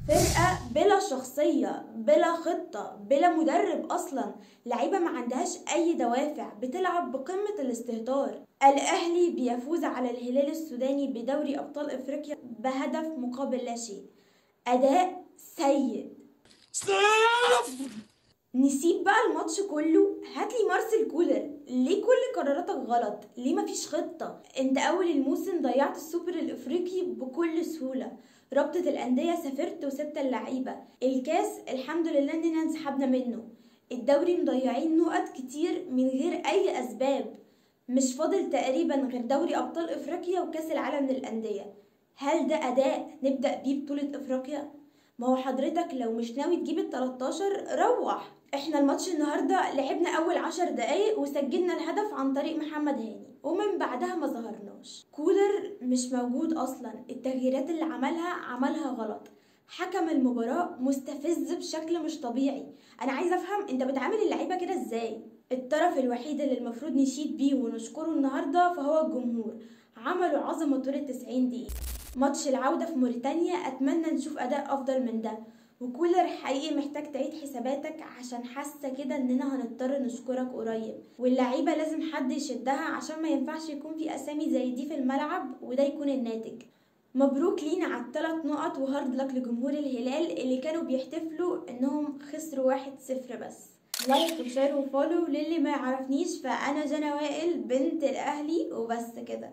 فرقة بلا شخصية، بلا خطة، بلا مدرب أصلا. لعيبة ما عندهاش أي دوافع، بتلعب بقمة الاستهتار. الأهلي بيفوز على الهلال السوداني بدوري أبطال إفريقيا بهدف مقابل لا شيء. أداء سيء. نسيب بقى الماتش كله، هاتلي مارسيل كولر. ليه كل قراراتك غلط؟ ليه مفيش خطة؟ انت اول الموسم ضيعت السوبر الافريقي بكل سهولة، رابطة الاندية سافرت وسبت اللعيبة، الكاس الحمد لله اننا انسحبنا منه، الدوري مضيعين نقط كتير من غير اي اسباب، مش فاضل تقريبا غير دوري ابطال افريقيا وكاس العالم للاندية. هل ده اداء نبدأ بيه بطولة افريقيا؟ ما هو حضرتك لو مش ناوي تجيب ال13 روح. احنا الماتش النهارده لعبنا اول 10 دقايق وسجلنا الهدف عن طريق محمد هاني، ومن بعدها ما ظهرناش. كولر مش موجود اصلا، التغييرات اللي عملها غلط. حكم المباراة مستفز بشكل مش طبيعي. انا عايزه افهم انت بتعامل اللعيبه كده ازاي؟ الطرف الوحيد اللي المفروض نشيد بيه ونشكره النهارده فهو الجمهور. عملوا عظمه طول ال90 دقيقه. ماتش العودة في موريتانيا أتمنى نشوف أداء أفضل من ده. وكولر حقيقي محتاج تعيد حساباتك، عشان حاسة كده إننا هنضطر نشكرك قريب. واللعيبة لازم حد يشدها، عشان ما ينفعش يكون في أسامي زي دي في الملعب وده يكون الناتج. مبروك لينا على ال3 نقط، وهارد لك لجمهور الهلال اللي كانوا بيحتفلوا إنهم خسروا 1-0 بس. لايك وشير وفولو. للي ما يعرفنيش فأنا جنى وائل بنت الأهلي وبس كده.